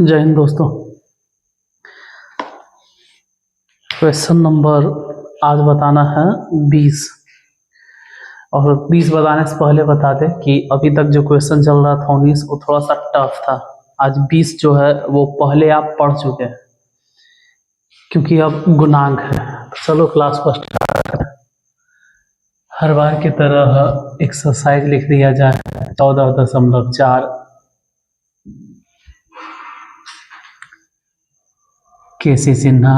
जय हिंद दोस्तों। Question number आज बताना है 20। और 20 बताने से पहले बता दें कि अभी तक जो क्वेश्चन चल रहा था 19 वो थोड़ा सा टफ था। आज 20 जो है वो पहले आप पढ़ चुके हैं क्योंकि अब गुणांक है। चलो क्लास को स्टार्ट करें। हर बार की तरह एक्सरसाइज लिख दिया जाए 14.4 KC Sinha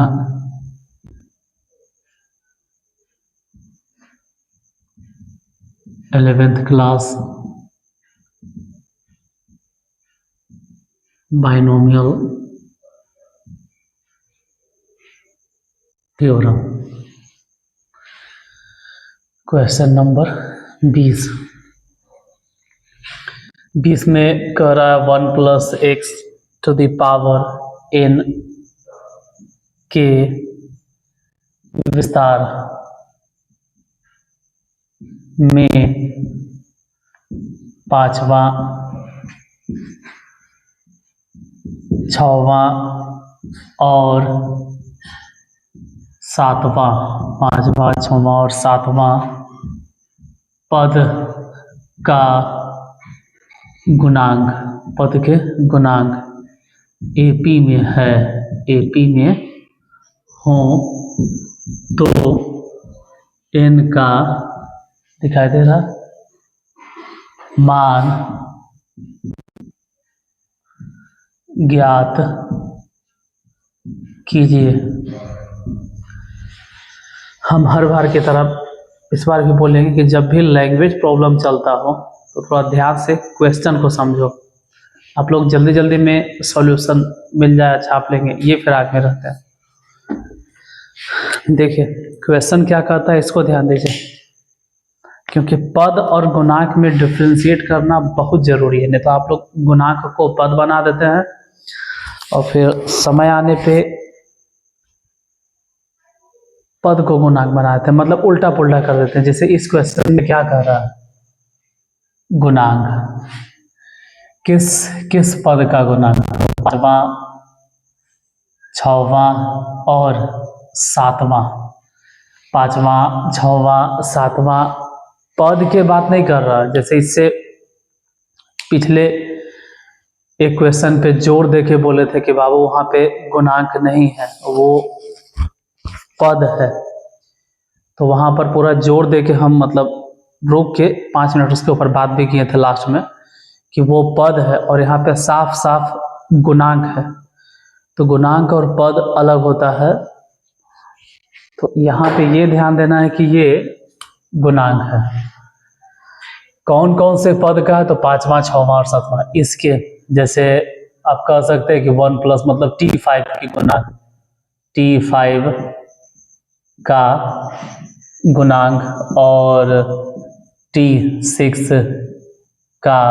eleventh class binomial theorem. Question number 20 में कह रहा है 1 + x to the power n के विस्तार में पांचवा, छठवां और सातवां, पांचवा, छठवां और सातवां पद का गुणांक, पद के गुणांक एपी में है, एपी में हो तो n का दिखाई दे रहा मान ज्ञात कीजिए। हम हर बार की तरफ इस बार भी बोलेंगे कि जब भी लैंग्वेज प्रॉब्लम चलता हो तो थोड़ा ध्यान से क्वेश्चन को समझो। आप लोग जल्दी जल्दी में सॉल्यूशन मिल जाए छाप लेंगे, ये फिर आगे रहता है। देखिए क्वेश्चन क्या कहता है, इसको ध्यान दीजिए क्योंकि पद और गुणांक में डिफ्रेंशिएट करना बहुत जरूरी है। नहीं तो आप लोग गुणांक को पद बना देते हैं और फिर समय आने पे पद को गुणांक बना देते हैं, मतलब उल्टा पुल्टा कर देते हैं। जैसे इस क्वेश्चन में क्या कह रहा है, गुणांक किस पद का गुणांक, पांचवा, छठवां और सातवां, पांचवा, छठवां, सातवां पद के बात नहीं कर रहा। जैसे इससे पिछले एक क्वेश्चन पे जोर देके बोले थे कि बाबू वहां पे गुणांक नहीं है, वो पद है। तो वहां पर पूरा जोर देके हम मतलब रुक के 5 मिनट उसके ऊपर बात भी किए थे लास्ट में कि वो पद है, और यहाँ पे साफ साफ गुणांक है। तो गुणांक और पद अलग होता है। तो यहाँ पे ये ध्यान देना है कि ये गुणांक है। कौन कौन से पद का है, तो पांचवा, छठवां और सातवां। इसके जैसे आप कह सकते हैं कि 1+ मतलब T5 की गुणांक, T5 का गुणांक और T6 का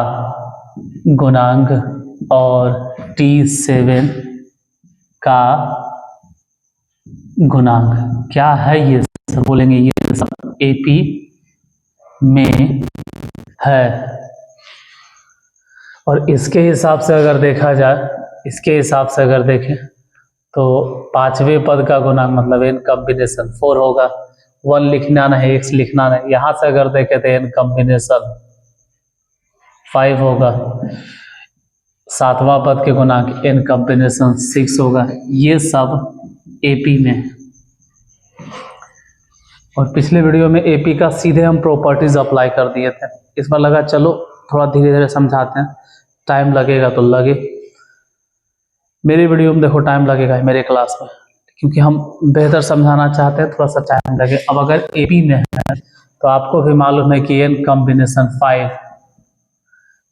गुणांक और T7 का गुणांक क्या है, ये सब बोलेंगे। ये सब एपी में है। और इसके हिसाब से अगर देखा जाए, इसके हिसाब से अगर देखें तो पांचवें पद का गुणांक मतलब n कॉम्बिनेशन 4 होगा। 1 लिखना नहीं, x लिखना नहीं। यहां से अगर देखें तो n कॉम्बिनेशन 5 होगा। सातवां पद के गुणांक n कॉम्बिनेशन 6 होगा। ये सब एपी में। और पिछले वीडियो में एपी का सीधे हम प्रॉपर्टीज अप्लाई कर दिए थे। इस बार लगा चलो थोड़ा धीरे धीरे समझाते हैं, टाइम लगेगा तो लगे। मेरी वीडियो में देखो टाइम लगेगा मेरे क्लास में, क्योंकि हम बेहतर समझाना चाहते हैं, थोड़ा सा टाइम लगे। अब अगर एपी में है तो आपको भी मालूम है कि n कॉम्बिनेशन 5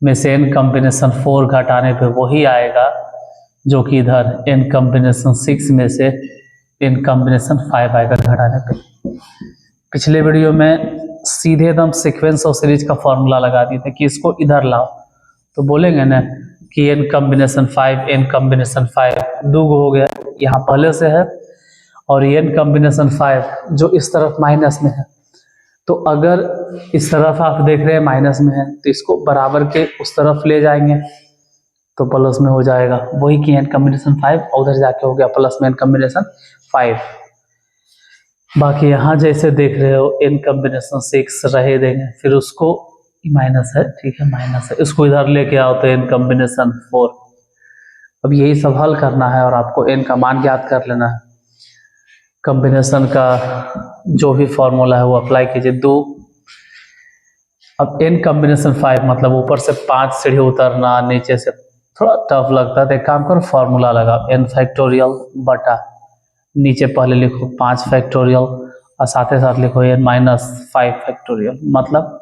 में से n कॉम्बिनेशन 4 घटाने पे वही आएगा जो कि इधर n कॉम्बिनेशन 6 में से n कॉम्बिनेशन 5 आएगा घटाने पे। पिछले वीडियो में सीधे एकदम सीक्वेंस और सीरीज का फॉर्मूला लगा दिए थे कि इसको इधर लाओ, तो बोलेंगे ना कि n कॉम्बिनेशन 5, n कॉम्बिनेशन 5 दो हो गया, यहाँ पहले से है। और n कॉम्बिनेशन 5 जो इस तरफ माइनस में है, तो अगर इस तरफ आप देख रहे हैं माइनस में है तो इसको बराबर के उस तरफ ले जाएंगे तो प्लस में हो जाएगा वही कि n कॉम्बिनेशन 5 और उधर जाके हो गया प्लस में n कॉम्बिनेशन 5। बाकी यहाँ जैसे देख रहे हो n कॉम्बिनेशन 6 रहे देंगे, फिर उसको माइनस है, ठीक है माइनस है, इसको इधर लेके आओ तो n कॉम्बिनेशन 4। अब यही सब हल करना है और आपको n का मान ज्ञात कर लेना है। कॉम्बिनेशन का जो भी फॉर्मूला है वो अप्लाई कीजिए 2। अब n कॉम्बिनेशन 5 मतलब ऊपर से 5 सीढ़ी उतरना, नीचे से थोड़ा टफ लगता है, तो एक काम करो फॉर्मूला लगाओ n फैक्टोरियल बटा नीचे पहले लिखो 5 फैक्टोरियल और साथ ही साथ लिखो n माइनस 5 फैक्टोरियल। मतलब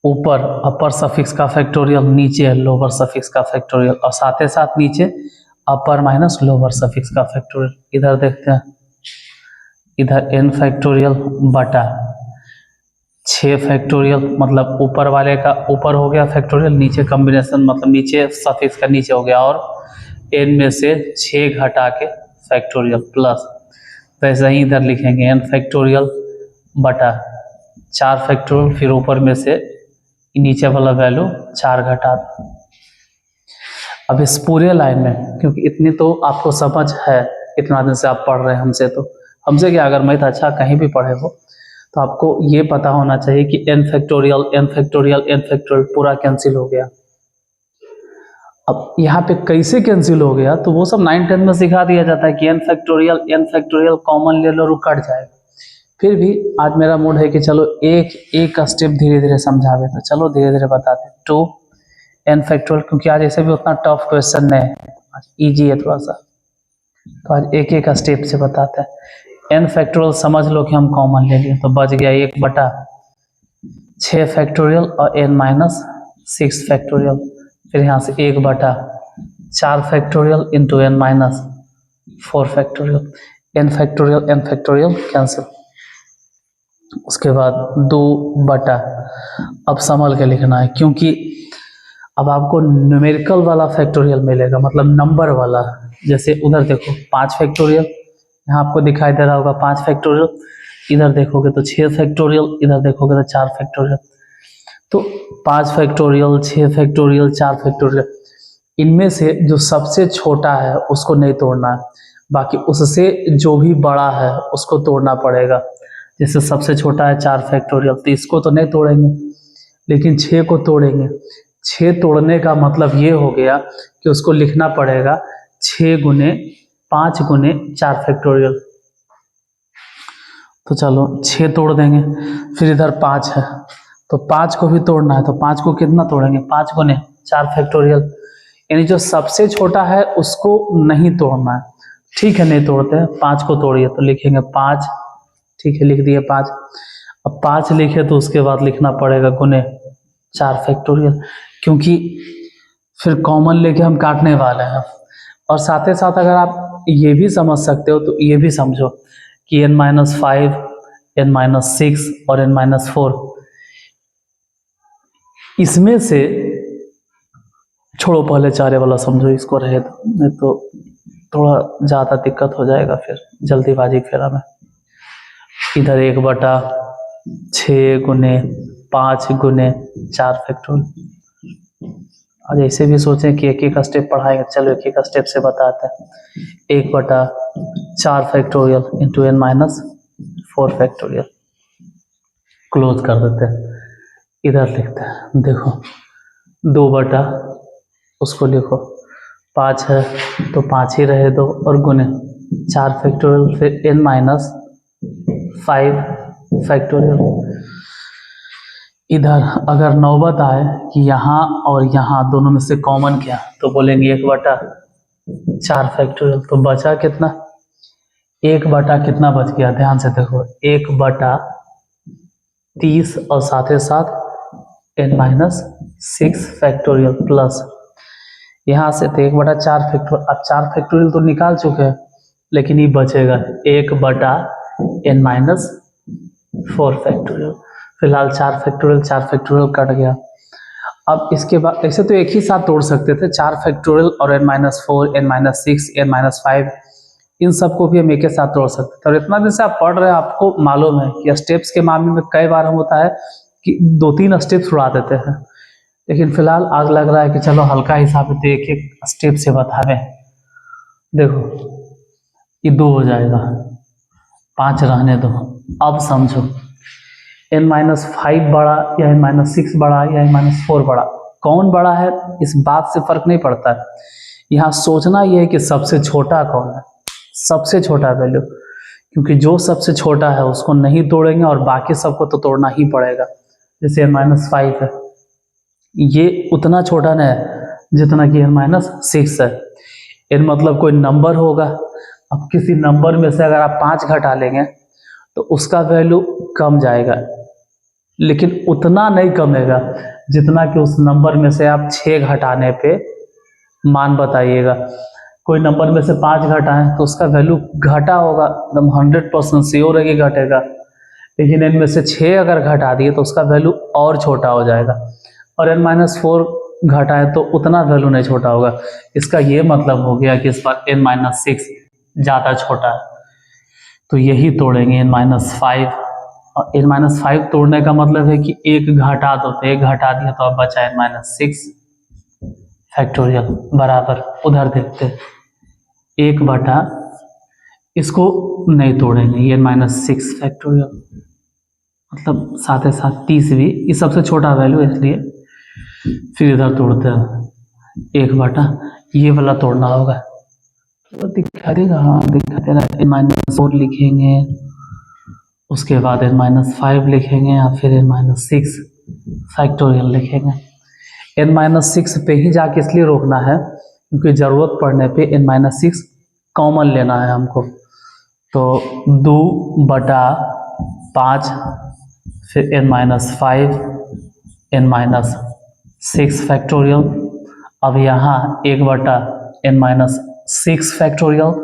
ऊपर अपर सफिक्स का फैक्टोरियल, नीचे लोअर सफिक्स का फैक्टोरियल और साथ ही साथ नीचे अपर माइनस लोअर सफिक्स का फैक्टोरियल। इधर देखते हैं, इधर n फैक्टोरियल बटा 6 फैक्टोरियल, मतलब ऊपर वाले का ऊपर हो गया फैक्टोरियल, नीचे कॉम्बिनेशन मतलब नीचे सफिक्स का नीचे हो गया, और n में से 6 घटा के फैक्टोरियल प्लस, वैसे ही इधर लिखेंगे n फैक्टोरियल बटा 4 फैक्टोरियल, फिर ऊपर में से नीचे वाला वैल्यू 4 घटा। अब इस पूरे लाइन में क्योंकि इतनी तो आपको समझ है, इतना दिन से आप पढ़ रहे हैं हमसे, तो हमसे क्या अगर मैथ अच्छा कहीं भी पढ़े हो तो आपको ये पता होना चाहिए कि n factorial n factorial n factorial पूरा कैंसिल हो गया। अब यहाँ पे कैसे कैंसिल हो गया तो वो सब 9-10 में सिखा दिया जाता है कि n फैक्टोरियल कॉमन ले लो, कट जाएगा। फिर भी आज मेरा मूड है कि चलो एक एक स्टेप धीरे धीरे समझावे, तो चलो धीरे धीरे बताते हैं। 2 n फैक्टोरियल, क्योंकि आज ऐसे भी उतना टफ क्वेश्चन नहीं है, आज ईजी है थोड़ा सा, तो आज एक एक स्टेप से बताते हैं। n फैक्टोरियल समझ लो कि हम कॉमन ले लिए तो बच गया 1 बटा 6 फैक्टोरियल और n माइनस 6 फैक्टोरियल, फिर यहाँ से 1 बटा 4 factorial into n minus 4 factorial, n factorial cancel. उसके बाद 2 बटा, अब संभल के लिखना है क्योंकि अब आपको न्यूमेरिकल वाला फैक्टोरियल मिलेगा, मतलब नंबर वाला। जैसे उधर देखो 5 फैक्टोरियल, यहाँ आपको दिखाई दे रहा होगा 5 फैक्टोरियल, इधर देखोगे तो 6 फैक्टोरियल, इधर देखोगे तो 4 फैक्टोरियल। तो 5 फैक्टोरियल 6 फैक्टोरियल 4 फैक्टोरियल, इनमें से जो सबसे छोटा है उसको नहीं तोड़ना है, बाकी उससे जो भी बड़ा है उसको तोड़ना पड़ेगा। जैसे सबसे छोटा है 4 फैक्टोरियल, तो इसको तो नहीं तोड़ेंगे लेकिन 6 को तोड़ेंगे। 6 तोड़ने का मतलब ये हो गया कि उसको लिखना पड़ेगा 6 गुने 5 गुने 4 फैक्टोरियल। तो चलो 6 तोड़ देंगे, फिर इधर 5 है तो 5 को भी तोड़ना है, तो 5 को कितना तोड़ेंगे 5 गुने 4 फैक्टोरियल, यानी जो सबसे छोटा है उसको नहीं तोड़ना है। ठीक है नहीं तोड़ते हैं, 5 को तोड़िए, तो लिखेंगे 5, ठीक है लिख दिए 5। अब 5 लिखे तो उसके बाद लिखना पड़ेगा गुने 4 फैक्टोरियल, क्योंकि फिर कॉमन लेके हम काटने वाले हैं। और साथ ही साथ अगर आप ये भी समझ सकते हो तो ये भी समझो कि n-5 n-6 और n-4, इसमें से छोड़ो पहले चारे वाला समझो, इसको रहे दो, नहीं तो थोड़ा ज़्यादा दिक्कत हो जाएगा फिर जल्दीबाजी फेरा में। इधर 1 बटा 6 गुने 5 गुने 4 फैक्टोरियल। आज ऐसे भी सोचें कि एक एक स्टेप पढ़ाएंगे, चलो एक एक स्टेप से बताते हैं। 1 बटा 4 factorial into n-4 factorial, close कर देते हैं। इधर लिखते हैं, देखो 2 बटा, उसको लिखो 5 है तो 5 ही रहे दो, और गुने 4 फैक्टोरियल, फिर n-5 फैक्टोरियल। इधर अगर नौबत आए कि यहाँ और यहाँ दोनों में से कॉमन क्या, तो बोलेंगे 1 बटा 4 फैक्टोरियल। तो बचा कितना, 1 बटा कितना बच गया, ध्यान से देखो 1 बटा 30 और साथ ही साथ n-6 फैक्टोरियल प्लस यहाँ से तो 1 बटा 4 फैक्टोरियल। अब 4 फैक्टोरियल तो निकाल चुके हैं, लेकिन ये बचेगा 1 बटा n-4 फैक्टोरियल। फिलहाल 4 फैक्टोरियल कट गया। अब इसके बाद ऐसे तो एक ही साथ तोड़ सकते थे, 4 फैक्टोरियल और n-4 n-6 n-5, इन सबको भी हम एक ही साथ तोड़ सकते थे। और इतना दिन से आप पढ़ रहे हैं, आपको मालूम है कि स्टेप्स के मामले में कई बार हम होता है कि 2-3 स्टेप्स उड़ा देते हैं, लेकिन फिलहाल आज लग रहा है कि चलो हल्का हिसाब से एक एक स्टेप से बतावे। देखो ये 2 हो जाएगा, 5 रहने दो। अब समझो n-5 बड़ा या n-6 बड़ा या n-4 बड़ा, कौन बड़ा है इस बात से फर्क नहीं पड़ता है। यहाँ सोचना यह है कि सबसे छोटा कौन है, सबसे छोटा वैल्यू, क्योंकि जो सबसे छोटा है उसको नहीं तोड़ेंगे और बाकी सबको तो तोड़ना ही पड़ेगा। जैसे n-5 है, ये उतना छोटा नहीं है जितना कि n-6 है। n मतलब कोई नंबर होगा। अब किसी नंबर में से अगर आप 5 घटा लेंगे तो उसका वैल्यू कम जाएगा, लेकिन उतना नहीं कमेगा जितना कि उस नंबर में से आप 6 घटाने पे मान बताइएगा। कोई नंबर में से 5 घटाएं तो उसका वैल्यू घटा होगा, एकदम 100% श्योर है कि घटेगा। लेकिन इनमें से 6 अगर घटा दिए तो उसका वैल्यू और छोटा हो जाएगा, और n-4 घटाएं तो उतना वैल्यू नहीं छोटा होगा। इसका ये मतलब हो गया कि इस बार n-6 ज़्यादा छोटा है, तो यही तोड़ेंगे n-5। और n-5 तोड़ने का मतलब है कि एक घटा दो, तो एक घटा दिया तो अब बचा n-6 फैक्टोरियल बराबर, उधर देखते 1/, इसको नहीं तोड़ेंगे, ये n-6 फैक्टोरियल मतलब साथ ही साथ 30 भी, ये सबसे छोटा वैल्यू इसलिए। फिर इधर तोड़ते हैं 1/, ये वाला तोड़ना होगा। तो दिखा देगा, हाँ दिखा दे रहा है। n-4 लिखेंगे, उसके बाद n-5 लिखेंगे या फिर n-6 फैक्टोरियल लिखेंगे। n-6 पे ही जाके इसलिए रोकना है क्योंकि ज़रूरत पड़ने पे n-6 कॉमन लेना है हमको। तो 2/5 फिर n-5 n-6 फैक्टोरियल। अब यहाँ 1/n-6 फैक्टोरियल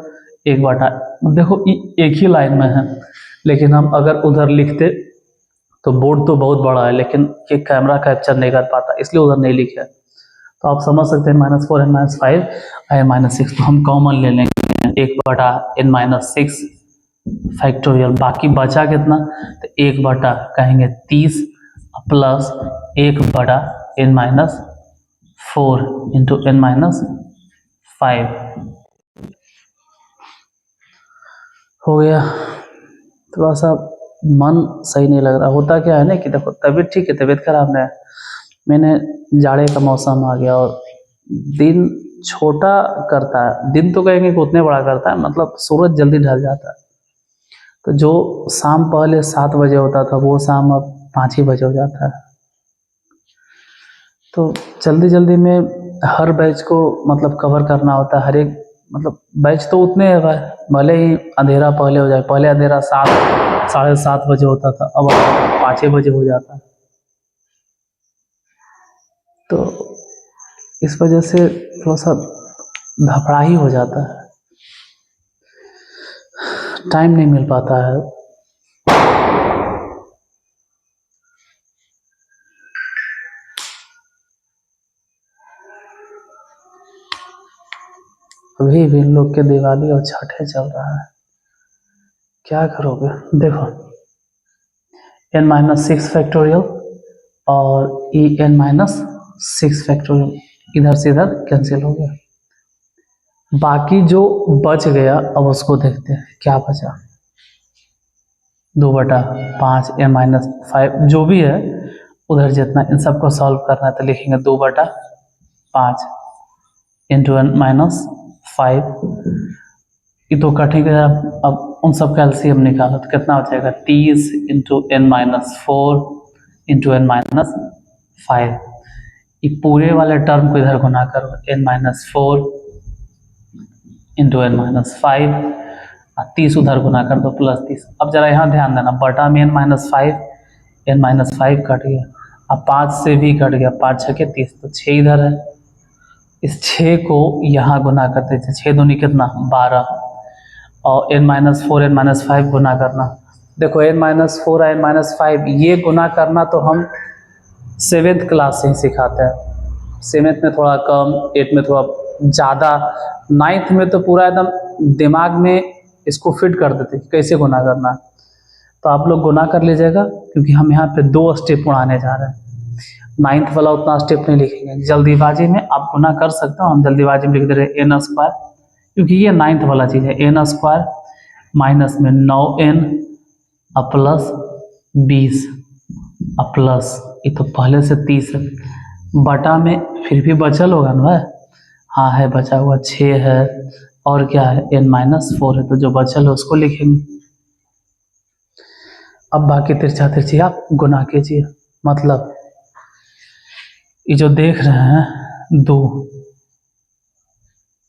1/, देखो एक ही लाइन में है, लेकिन हम अगर उधर लिखते तो बोर्ड तो बहुत बड़ा है लेकिन ये कैमरा कैप्चर नहीं कर पाता, इसलिए उधर नहीं लिखे। तो आप समझ सकते हैं -4 n-5 n-6, तो हम कॉमन ले लेंगे 1/n-6 फैक्टोरियल। बाकी बचा कितना, तो 1/ कहेंगे 30 प्लस 1/n-4 इंटू n-5 हो गया। थोड़ा सा मन सही नहीं लग रहा। होता क्या है ना कि देखो तबीयत ठीक है, तबीयत खराब नहीं है, मैंने जाड़े का मौसम आ गया और दिन छोटा करता है, दिन तो कहेंगे कि उतने बड़ा करता है, मतलब सूरज जल्दी ढल जाता है। तो जो शाम पहले 7 बजे होता था वो शाम अब 5 ही बजे हो जाता है। तो जल्दी जल्दी में हर बैच को मतलब कवर करना होता है, हर एक मतलब बैच तो उतने है भाई, भले ही अंधेरा पहले हो जाए। पहले अंधेरा 7 साढ़े 7 बजे होता था, अब 5 बजे हो जाता है। तो इस वजह से थोड़ा सा घबरा ही हो जाता है, टाइम नहीं मिल पाता है। अभी भी इन लोग के दिवाली और छठे चल रहा है, क्या करोगे। देखो n-6 फैक्टोरियल और en-6 फैक्टोरियल इधर से इधर कैंसिल हो गया। बाकी जो बच गया अब उसको देखते हैं क्या बचा। 2/5 n-5 जो भी है उधर जितना, इन सबको सॉल्व करना है तो लिखेंगे 2/5 इंटू n-5। ये तो कटेगा। अब उन सब का एलसीएम निकालो तो कितना हो जाएगा, 30 इंटू n-4 इंटू n-5। ये पूरे वाले टर्म को इधर गुना करो, n-4 इंटू n-5, 30 उधर गुना कर दो प्लस 30। अब जरा यहाँ ध्यान देना, बटा में n-5 कट गया, अब 5 से भी कट गया, 5 6 के 30, तो 6 इधर है। इस 6 को यहाँ गुना करते थे, 6 दूनी कितना 12, और n-4 n-5 गुना करना। देखो n-4 n-5 ये गुना करना तो हम 7th क्लास से ही सिखाते हैं। 7th में थोड़ा कम, 8th में थोड़ा ज़्यादा, 9th में तो पूरा एकदम दिमाग में इसको फिट कर देते कि कैसे गुना करना है। तो आप लोग गुना कर लीजिएगा क्योंकि हम यहाँ पे 2 स्टेप उड़ाने जा रहे हैं। नाइन्थ वाला उतना स्टेप नहीं लिखेंगे, जल्दीबाजी में आप गुना कर सकते हो, हम जल्दीबाजी में लिख दे रहे एन स्क्वायर, क्योंकि ये नाइन्थ वाला चीज़ है। एन स्क्वायर माइनस में 9n प्लस 20 प्लस ये तो पहले से 30 है, बटा में फिर भी बचल होगा ना भाई, हाँ है बचा हुआ 6 है और क्या है n-4 है, तो जो बचल है उसको लिखेंगे। अब बाकी तिरछा तिरछी आप गुना कीजिए, मतलब ये जो देख रहे हैं 2,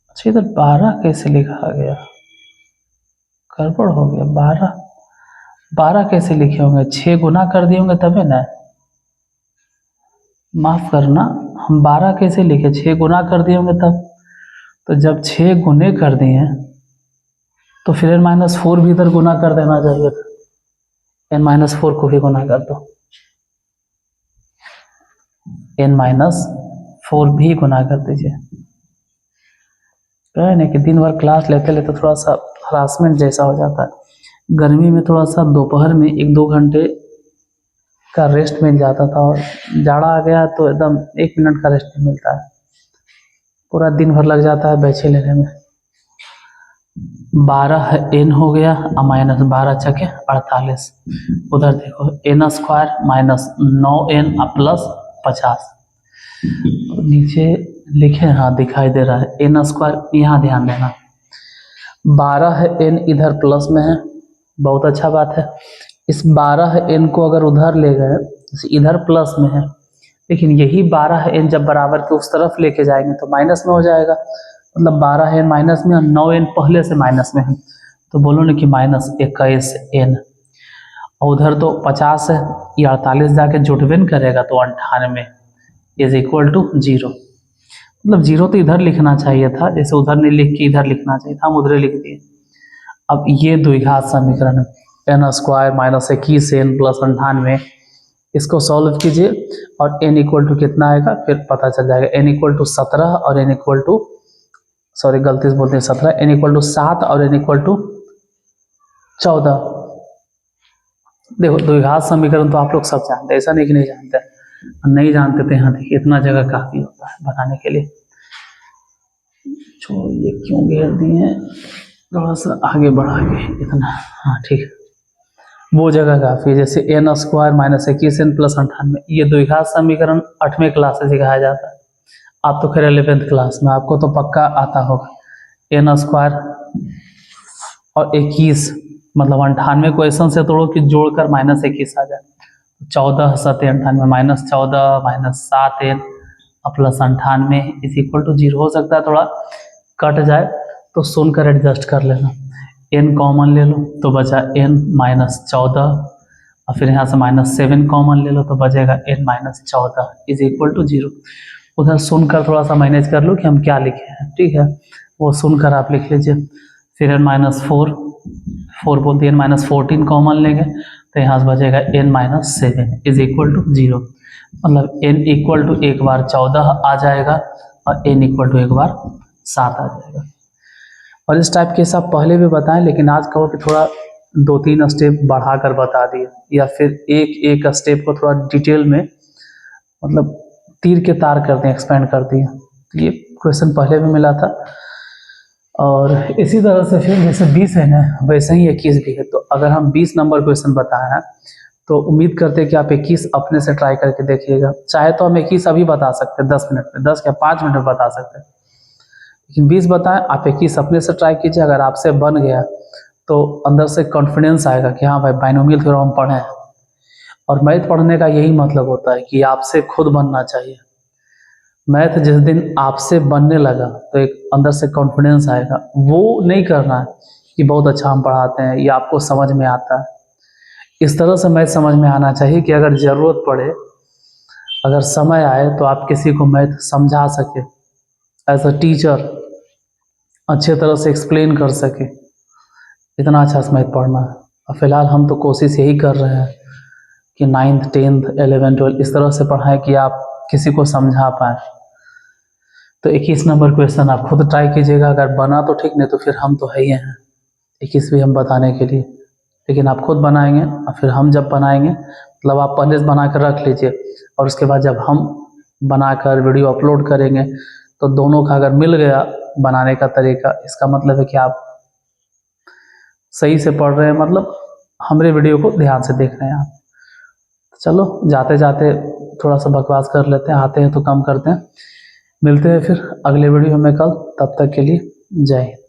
अच्छा इधर 12 कैसे लिखा गया, गड़बड़ हो गया। 12 कैसे लिखे होंगे, 6 गुना कर दिए होंगे तभी ना, माफ करना, हम 12 कैसे लिखे, 6 गुना कर दिए होंगे तब, तो जब 6 गुने कर दिए तो फिर n-4 भी इधर गुना कर देना चाहिए था, n-4 को भी गुना कर दो, n-4 भी गुना कर दीजिए। कहे नहीं कि दिन भर क्लास लेते लेते थोड़ा सा हरासमेंट जैसा हो जाता है, गर्मी में थोड़ा सा दोपहर में 1-2 घंटे का रेस्ट मिल जाता था, और जाड़ा आ गया तो एकदम 1 मिनट का रेस्ट नहीं मिलता है, पूरा दिन भर लग जाता है बैचे लेने में। 12n हो गया और माइनस 12 छके 48, उधर देखो n square minus 9n plus 50, नीचे लिखे हाँ दिखाई दे रहा है n स्क्वायर, यहाँ ध्यान देना 12 है n इधर प्लस में है, बहुत अच्छा बात है। इस 12 n को अगर उधर ले गए, इधर प्लस में है, लेकिन यही 12 n जब बराबर के उस तरफ लेके जाएंगे तो माइनस में हो जाएगा, मतलब 12 n माइनस में और 9n पहले से माइनस में है, तो बोलो ना कि -21n, और उधर तो 50 है, ये 48 जाके जुटबे न करेगा तो 98 इज इक्वल टू 0, मतलब 0 तो इधर लिखना चाहिए था, जैसे उधर नहीं लिख के इधर लिखना चाहिए था, हम उधर लिख दिए। अब ये द्विघात समीकरण है n square minus 21n plus 98, इसको सॉल्व कीजिए और n इक्वल टू कितना आएगा फिर पता चल जाएगा, n इक्वल टू 17 और n इक्वल टू, सॉरी गलती से बोलते हैं 17, n इक्वल टू 7 और n इक्वल टू 14। देखो द्विघात समीकरण तो आप लोग सब जानते हैं, ऐसा नहीं कि नहीं जानते, नहीं जानते थे, यहाँ देखिए इतना जगह काफी होता है बताने के लिए। छोड़ो ये क्यों घेर दिए, थोड़ा सा आगे बढ़ा के इतना, हाँ ठीक, वो जगह काफी, जैसे n square minus 21n plus 98, ये द्विघात समीकरण 8वें क्लास से सिखाया जाता है, आप तो खैर 11th क्लास में, आपको तो पक्का आता होगा। n स्क्वायर और 21 मतलब 98 क्वेश्चन से तोड़ो कि जोड़कर -21 आ जाए, 14 7 98 minus 14 minus 7n plus 98 is equal to 0, हो सकता है थोड़ा कट जाए तो सुनकर एडजस्ट कर लेना, n कॉमन ले लो तो बचा n -14 और फिर यहाँ से -7 कॉमन ले लो तो बचेगा n -14 इज इक्वल टू 0। उधर सुनकर थोड़ा सा मैनेज कर लो कि हम क्या लिखे हैं, ठीक है, वो सुनकर आप लिख लीजिए। फिर n-4 बोलते हैं n-14 कॉमन लेंगे तो यहाँ से बचेगा n-7 इज इक्वल टू 0, मतलब n इक्वल टू एक बार 14 आ जाएगा और n इक्वल टू एक बार 7 आ जाएगा। और इस टाइप के सब पहले भी बताएं, लेकिन आज कहो कि थोड़ा 2-3 स्टेप बढ़ाकर बता दिए, या फिर एक स्टेप को थोड़ा डिटेल में मतलब तीर के तार कर दें, एक्सपेंड कर दिए। ये क्वेश्चन पहले भी मिला था, और इसी तरह से फिर जैसे 20 है ना वैसे ही 21 भी है, तो अगर हम 20 नंबर क्वेश्चन बताए हैं तो उम्मीद करते हैं कि आप 21 अपने से ट्राई करके देखिएगा। चाहे तो हम 21 अभी बता सकते हैं 10 मिनट में, 10 या 5 मिनट में बता सकते हैं, लेकिन 20 बताएं, आप 21 अपने से ट्राई कीजिए। अगर आपसे बन गया तो अंदर से कॉन्फिडेंस आएगा कि हाँ भाई बाइनोमियल थ्योरम हम पढ़े हैं, और मैथ पढ़ने का यही मतलब होता है कि आपसे खुद बनना चाहिए। मैथ जिस दिन आपसे बनने लगा तो एक अंदर से कॉन्फिडेंस आएगा, वो नहीं करना है कि बहुत अच्छा हम पढ़ाते हैं या आपको समझ में आता है, इस तरह से मैथ समझ में आना चाहिए कि अगर ज़रूरत पड़े, अगर समय आए तो आप किसी को मैथ समझा सके, एज अ टीचर अच्छे तरह से एक्सप्लेन कर सके, इतना अच्छा से मैथ पढ़ना है। और फिलहाल हम तो कोशिश यही कर रहे हैं कि 9th 10th 11th 12 इस तरह से पढ़ाएं कि आप किसी को समझा पाए। तो 21 नंबर क्वेश्चन आप खुद ट्राई कीजिएगा, अगर बना तो ठीक, नहीं तो फिर हम तो है ही हैं 21 भी हम बताने के लिए, लेकिन आप खुद बनाएंगे और फिर हम जब बनाएंगे मतलब आप पहले से बना कर रख लीजिए, और उसके बाद जब हम बनाकर वीडियो अपलोड करेंगे तो दोनों का अगर मिल गया बनाने का तरीका, इसका मतलब है कि आप सही से पढ़ रहे हैं, मतलब हमारे वीडियो को ध्यान से देख रहे हैं आप। चलो जाते जाते थोड़ा सा बकवास कर लेते हैं, आते हैं तो कम करते हैं। मिलते हैं फिर अगले वीडियो में कल, तब तक के लिए जय हिंद।